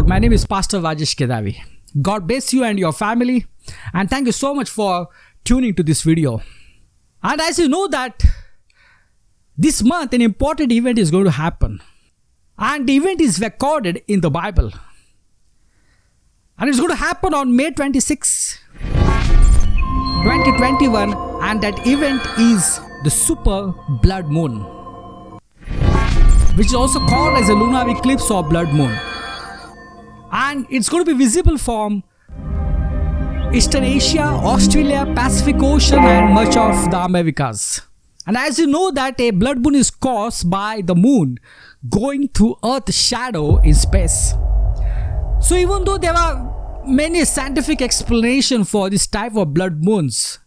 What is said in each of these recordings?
My name is Pastor Rajesh Kedavi. God bless you and your family, and thank you so much for tuning to this video. And as you know that this month an important event is going to happen, and the event is recorded in the Bible, and it's going to happen on May 26, 2021, and that event is the super blood moon, which is also called as a lunar eclipse or blood moon. And it's going to be visible from Eastern Asia, Australia, Pacific Ocean, and much of the Americas. And as you know that a blood moon is caused by the moon going through Earth's shadow in space. So even though there are many scientific explanations for this type of blood moons,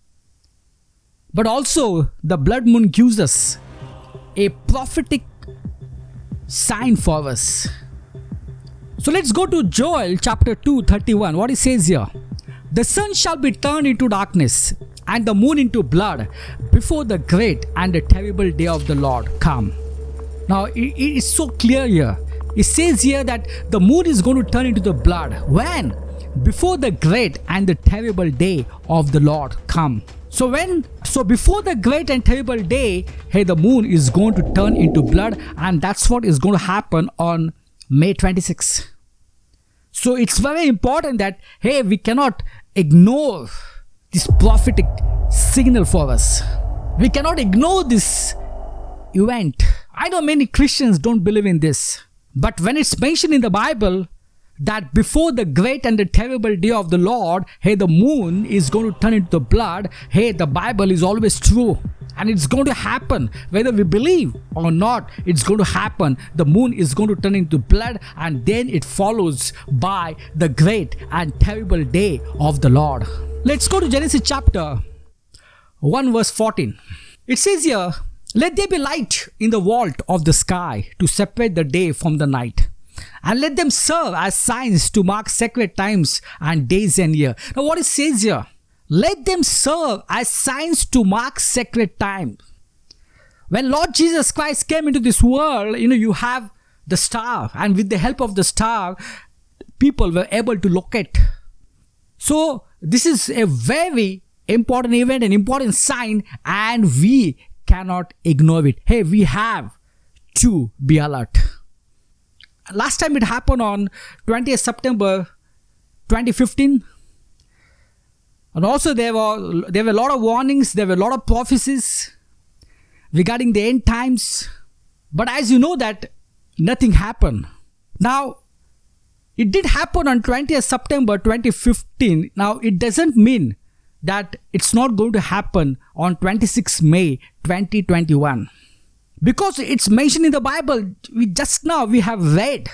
but also the blood moon gives us a prophetic sign for us. So let's go to Joel chapter 2:31. What it says here: the sun shall be turned into darkness and the moon into blood before the great and the terrible day of the Lord come. Now it is so clear here. It says here that the moon is going to turn into the blood. When? Before the great and the terrible day of the Lord come. So before the great and terrible day, the moon is going to turn into blood, and that's what is going to happen on May 26. So it's very important that we cannot ignore this prophetic signal for us. We cannot ignore this event. I know many Christians don't believe in this, but when it's mentioned in the Bible that before the great and the terrible day of the Lord, the moon is going to turn into blood, the Bible is always true. And it's going to happen. Whether we believe or not, it's going to happen. The moon is going to turn into blood, and then it follows by the great and terrible day of the Lord. Let's go to Genesis chapter 1 verse 14. It says here, let there be light in the vault of the sky to separate the day from the night, and let them serve as signs to mark sacred times and days and year. Now what it says here, let them serve as signs to mark sacred time. When Lord Jesus Christ came into this world, you have the star, and with the help of the star, people were able to locate. So this is a very important event, an important sign, and we cannot ignore it. We have to be alert. Last time it happened on 20th September 2015. And also there were a lot of warnings, there were a lot of prophecies regarding the end times. But as you know that nothing happened. Now, it did happen on 20th September 2015. Now, it doesn't mean that it's not going to happen on 26 May 2021. Because it's mentioned in the Bible, we have read.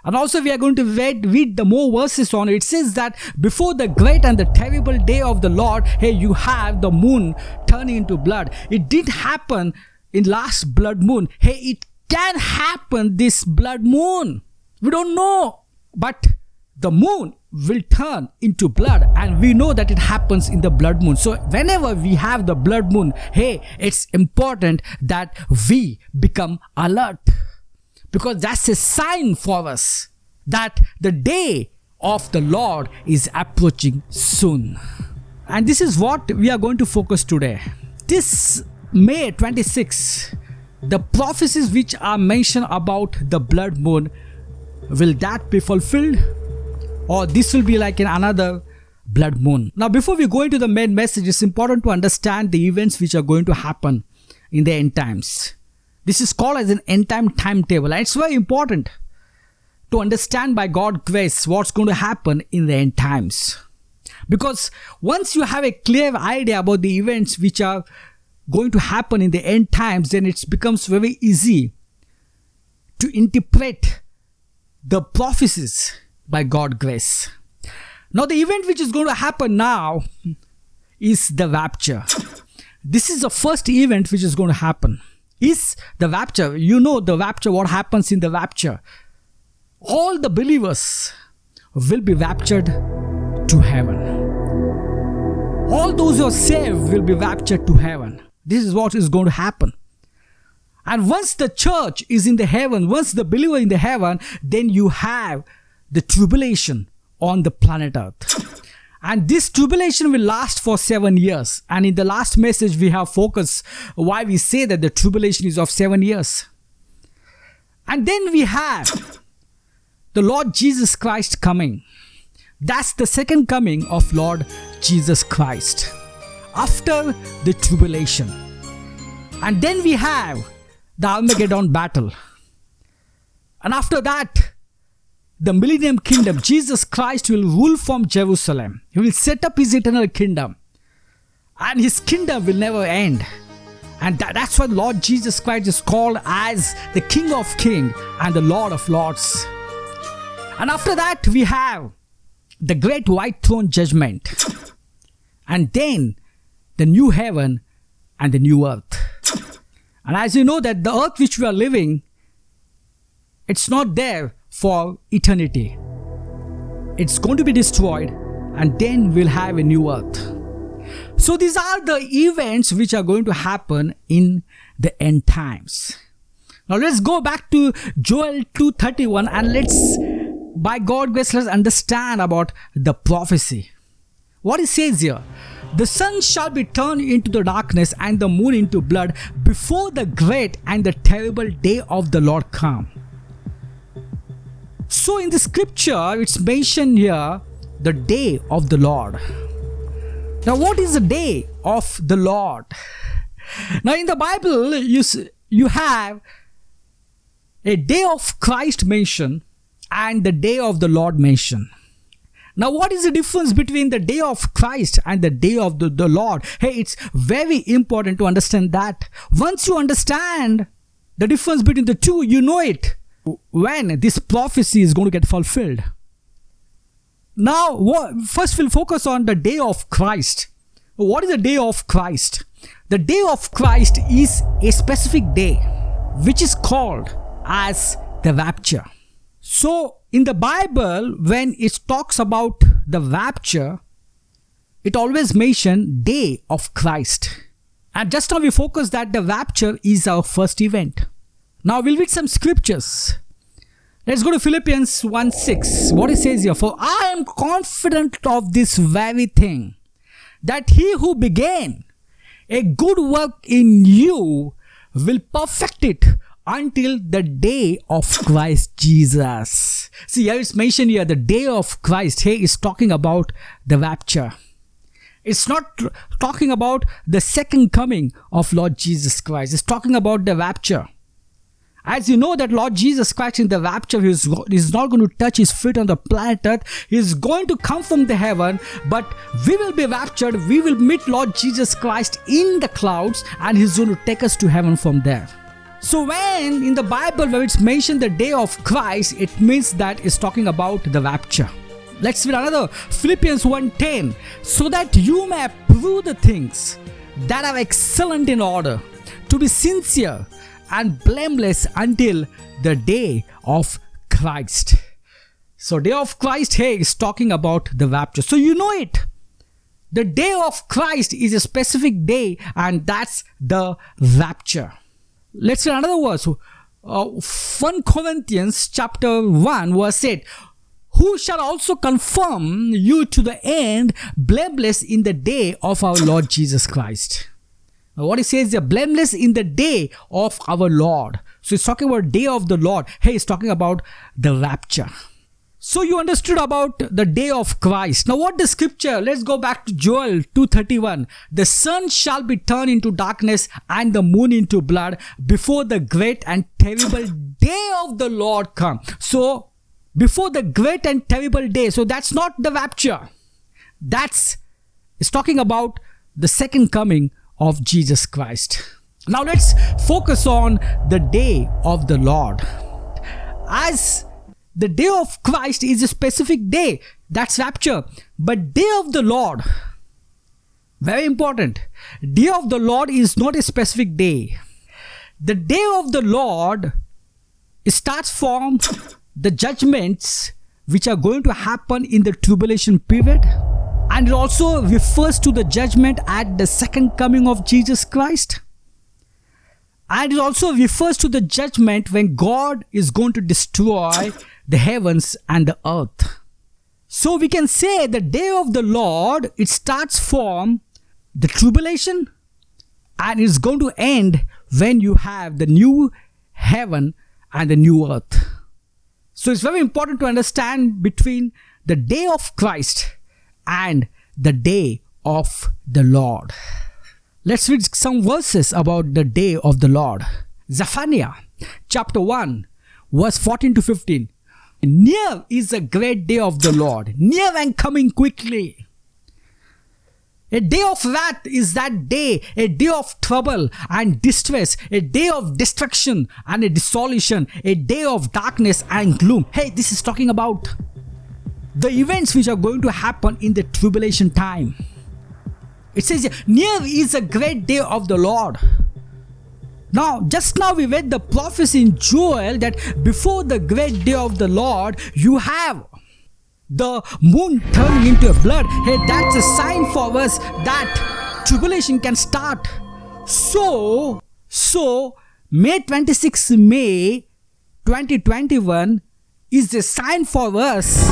And also we are going to read the more verses on it. It says that before the great and the terrible day of the Lord, you have the moon turning into blood. It did happen in last blood moon. It can happen this blood moon. We don't know. But the moon will turn into blood, and we know that it happens in the blood moon. So whenever we have the blood moon, it's important that we become alert. Because that's a sign for us that the day of the Lord is approaching soon. And this is what we are going to focus today. This May 26, the prophecies which are mentioned about the blood moon, will that be fulfilled? Or this will be like another blood moon? Now before we go into the main message, it's important to understand the events which are going to happen in the end times. This is called as an end time timetable, and it's very important to understand by God's grace what's going to happen in the end times. Because once you have a clear idea about the events which are going to happen in the end times, then it becomes very easy to interpret the prophecies by God's grace. Now the event which is going to happen now is the rapture. This is the first event which is going to happen. Is the rapture. You know the rapture, what happens in the rapture. All the believers will be raptured to heaven. All those who are saved will be raptured to heaven. This is what is going to happen. And once the church is in the heaven, once the believer in the heaven, then you have the tribulation on the planet Earth. And this tribulation will last for 7 years. And in the last message, we have focused why we say that the tribulation is of 7 years. And then we have the Lord Jesus Christ coming. That's the second coming of Lord Jesus Christ after the tribulation. And then we have the Armageddon battle. And after that, the millennium kingdom, Jesus Christ will rule from Jerusalem. He will set up his eternal kingdom. And his kingdom will never end. And that's why Lord Jesus Christ is called as the King of Kings and the Lord of Lords. And after that, we have the great white throne judgment. And then the new heaven and the new earth. And as you know that the earth which we are living, it's not there for eternity. It's going to be destroyed, and then we'll have a new earth. So these are the events which are going to happen in the end times. Now let's go back to Joel 2:31 and let's, by God's grace, let's understand about the prophecy. What it says here: the sun shall be turned into the darkness and the moon into blood before the great and the terrible day of the Lord come. So in the scripture, it's mentioned here the day of the Lord. Now what is the day of the Lord? Now in the Bible, you have a day of Christ mentioned and the day of the Lord mentioned. Now what is the difference between the day of Christ and the day of the Lord? Hey, it's very important to understand that. Once you understand the difference between the two, you know it when this prophecy is going to get fulfilled. Now, first we'll focus on the day of Christ. What is the day of Christ? The day of Christ is a specific day which is called as the rapture. So, in the Bible, when it talks about the rapture, it always mentions day of Christ. And just now we focus that the rapture is our first event. Now we'll read some scriptures. Let's go to Philippians 1:6. What it says here: for I am confident of this very thing, that he who began a good work in you will perfect it until the day of Christ Jesus. See, here it's mentioned here, the day of Christ. Here is talking about the rapture. It's not talking about the second coming of Lord Jesus Christ. It's talking about the rapture. As you know that Lord Jesus Christ in the rapture, he is not going to touch his feet on the planet Earth. He is going to come from the heaven, but we will be raptured. We will meet Lord Jesus Christ in the clouds, and he's going to take us to heaven from there. So when in the Bible where it's mentioned the day of Christ, it means that it's talking about the rapture. Let's read another, Philippians 1:10. So that you may approve the things that are excellent in order, to be sincere and blameless until the day of Christ. So day of Christ here is talking about the rapture. So you know it. The day of Christ is a specific day, and that's the rapture. Let's read another verse. 1 Corinthians chapter 1 verse 8. Who shall also confirm you to the end, blameless in the day of our Lord Jesus Christ. What it says is blameless in the day of our Lord. So it's talking about day of the Lord. Hey, it's talking about the rapture. So you understood about the day of Christ. Now what the scripture? Let's go back to Joel 2:31. The sun shall be turned into darkness and the moon into blood before the great and terrible day of the Lord come. So before the great and terrible day. So that's not the rapture. It's talking about the second coming of Jesus Christ. Now let's focus on the day of the Lord. As the day of Christ is a specific day, that's rapture. But day of the Lord, very important, day of the Lord is not a specific day. The day of the Lord starts from the judgments which are going to happen in the tribulation period. And it also refers to the judgment at the second coming of Jesus Christ. And it also refers to the judgment when God is going to destroy the heavens and the earth. So we can say the day of the Lord, it starts from the tribulation and it's going to end when you have the new heaven and the new earth. So it's very important to understand between the day of Christ and the day of the Lord. Let's read some verses about the day of the Lord. Zephaniah chapter 1 verse 14 to 15. Near is the great day of the Lord, near and coming quickly. A day of wrath is that day, a day of trouble and distress, a day of destruction and a dissolution, a day of darkness and gloom. Hey, this is talking about the events which are going to happen in the tribulation time. It says, near is a great day of the Lord. Now, just now we read the prophecy in Joel that before the great day of the Lord, you have the moon turning into blood. Hey, that's a sign for us that tribulation can start. So May 26, May 2021 is a sign for us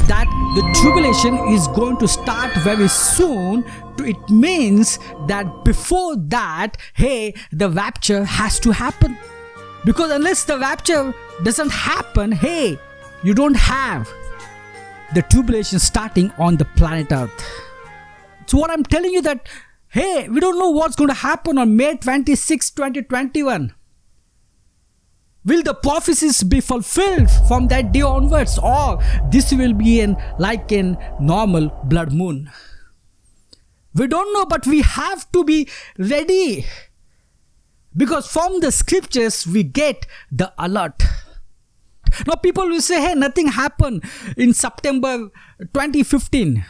that the tribulation is going to start very soon. It means that before that, hey, the rapture has to happen. Because unless the rapture doesn't happen, hey, you don't have the tribulation starting on the planet Earth. So what I'm telling you that, hey, we don't know what's going to happen on May 26, 2021. Will the prophecies be fulfilled from that day onwards, or this will be like a normal blood moon? We don't know, but we have to be ready. Because from the scriptures, we get the alert. Now people will say, hey, nothing happened in September 2015.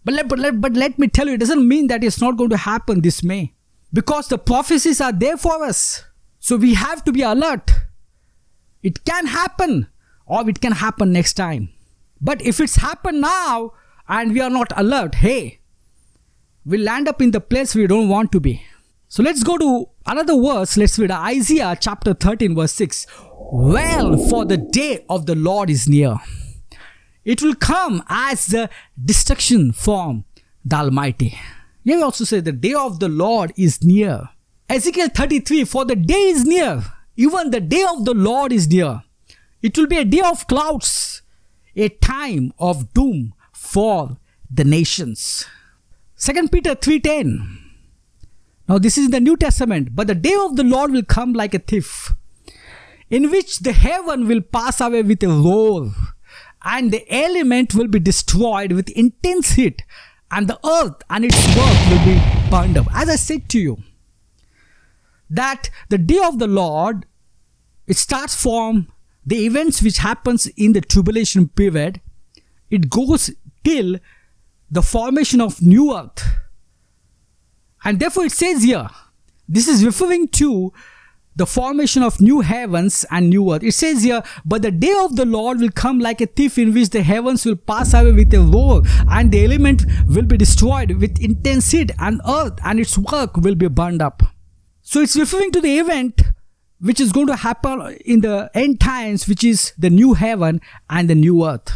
But let me tell you, it doesn't mean that it's not going to happen this May. Because the prophecies are there for us. So we have to be alert. It can happen, or it can happen next time. But if it's happened now and we are not alert, hey, we'll land up in the place we don't want to be. So let's go to another verse. Let's read Isaiah chapter 13 verse 6. Well, for the day of the Lord is near. It will come as the destruction from the Almighty. Here we also say the day of the Lord is near. Ezekiel 33, for the day is near. Even the day of the Lord is near. It will be a day of clouds, a time of doom for the nations. 2 Peter 3:10. Now this is in the New Testament. But the day of the Lord will come like a thief, in which the heaven will pass away with a roar, and the element will be destroyed with intense heat, and the earth and its work will be burned up. As I said to you, that the day of the Lord, it starts from the events which happens in the tribulation period. It goes till the formation of new earth. And therefore it says here, this is referring to the formation of new heavens and new earth. It says here, but the day of the Lord will come like a thief, in which the heavens will pass away with a roar, and the element will be destroyed with intense heat, and earth and its work will be burned up. So it's referring to the event which is going to happen in the end times, which is the new heaven and the new earth.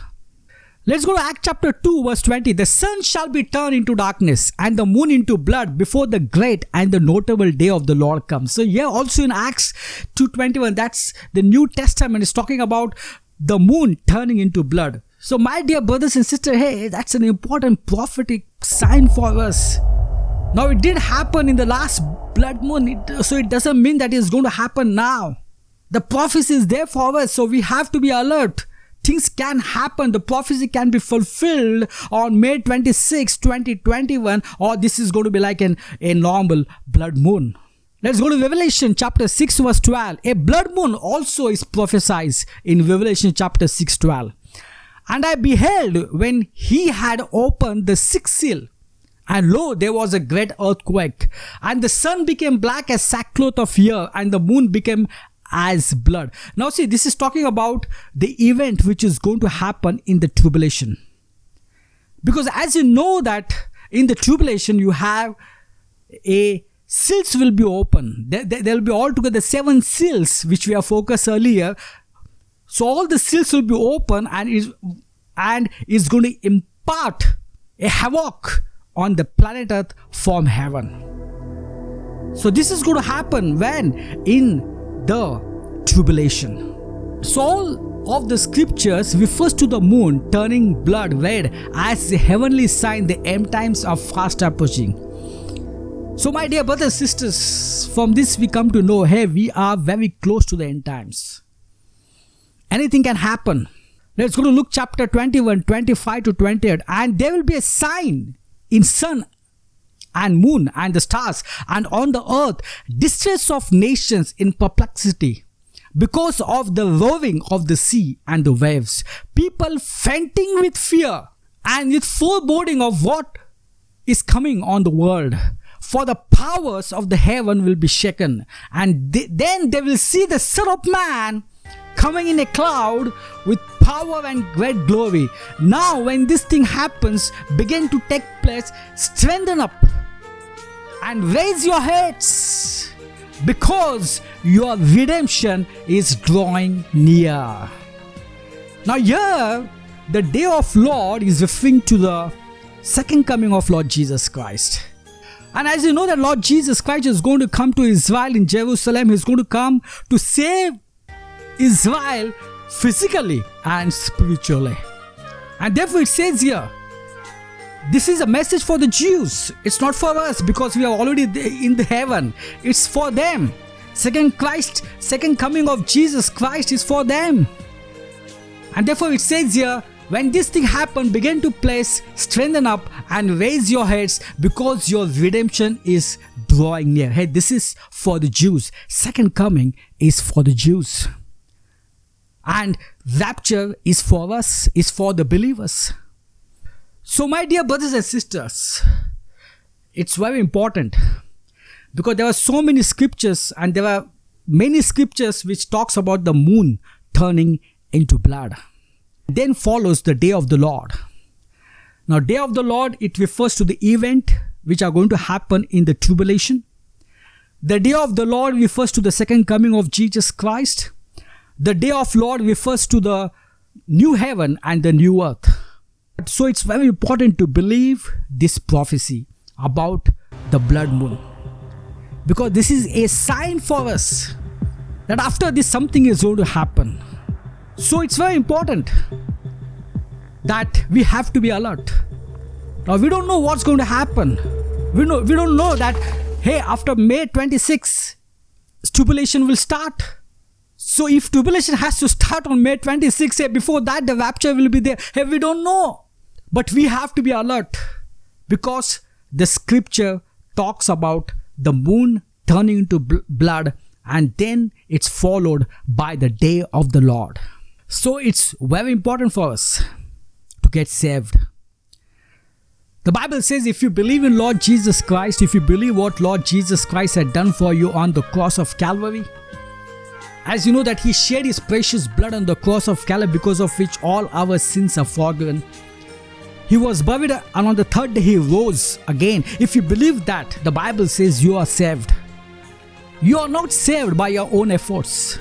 Let's go to Acts chapter 2 verse 20. The sun shall be turned into darkness and the moon into blood before the great and the notable day of the Lord comes. So here also in Acts 2:21, that's the New Testament is talking about the moon turning into blood. So my dear brothers and sisters, hey, that's an important prophetic sign for us. Now it did happen in the last blood moon, so it doesn't mean that it's going to happen now. The prophecy is there for us, so we have to be alert. Things can happen. The prophecy can be fulfilled on May 26, 2021, or this is going to be like a normal blood moon. Let's go to Revelation chapter 6 verse 12. A blood moon also is prophesied in Revelation chapter 6:12. And I beheld when he had opened the sixth seal, and lo, there was a great earthquake, and the sun became black as sackcloth of hair, and the moon became as blood. Now see, this is talking about the event which is going to happen in the tribulation. Because as you know that in the tribulation you have seals will be open. There will be altogether 7 seals which we have focused earlier. So all the seals will be open and is going to impart a havoc on the planet Earth from heaven. So this is going to happen when? In the tribulation. So all of the scriptures refers to the moon turning blood red as a heavenly sign the end times are fast approaching. So my dear brothers and sisters, from this we come to know, hey, we are very close to the end times. Anything can happen. Let's go to Luke chapter 21, 25 to 28. And there will be a sign in sun and moon and the stars, and on the earth distress of nations in perplexity, because of the roaring of the sea and the waves, people fainting with fear and with foreboding of what is coming on the world. For the powers of the heaven will be shaken, and then they will see the Son of Man coming in a cloud with power and great glory. Now when this thing happens, begin to take place, strengthen up and raise your heads, because your redemption is drawing near. Now here, the day of Lord is referring to the second coming of Lord Jesus Christ. And as you know that Lord Jesus Christ is going to come to Israel in Jerusalem, He's going to come to save Israel physically and spiritually. And therefore it says here, this is a message for the Jews. It's not for us, because we are already in the heaven. It's for them. Second coming of Jesus Christ is for them. And therefore it says here, when this thing happen, begin to place, strengthen up and raise your heads, because your redemption is drawing near. Hey, this is for the Jews. Second coming is for the Jews. And rapture is for us, is for the believers. So my dear brothers and sisters, it's very important, because there are so many scriptures, and there are many scriptures which talks about the moon turning into blood. Then follows the day of the Lord. Now day of the Lord, it refers to the event which are going to happen in the tribulation. The day of the Lord refers to the second coming of Jesus Christ. The day of Lord refers to the new heaven and the new earth. So it's very important to believe this prophecy about the blood moon, because this is a sign for us that after this something is going to happen. So it's very important that we have to be alert. Now we don't know what's going to happen. We don't know that, hey, after May 26, tribulation will start. So if tribulation has to start on May 26, hey, before that the rapture will be there. Hey, we don't know. But we have to be alert, because the scripture talks about the moon turning into blood, and then it's followed by the day of the Lord. So it's very important for us to get saved. The Bible says, if you believe in Lord Jesus Christ, if you believe what Lord Jesus Christ had done for you on the cross of Calvary, as you know that He shed His precious blood on the cross of Calvary, because of which all our sins are forgiven. He was buried, and on the third day He rose again. If you believe that, the Bible says you are saved. You are not saved by your own efforts.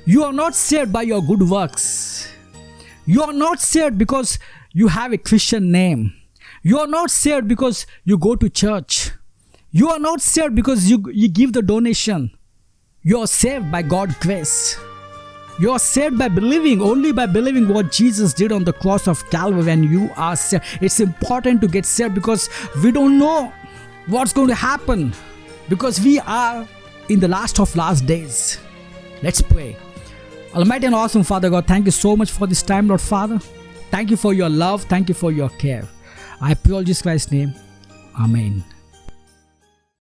You are not saved by your good works. You are not saved because you have a Christian name. You are not saved because you go to church. You are not saved because you give the donation. You are saved by God's grace. You are saved by believing, only by believing what Jesus did on the cross of Calvary, and you are saved. It's important to get saved, because we don't know what's going to happen, because we are in the last of last days. Let's pray. Almighty and awesome Father God, thank you so much for this time, Lord Father. Thank you for your love. Thank you for your care. I pray in Jesus Christ's name. Amen.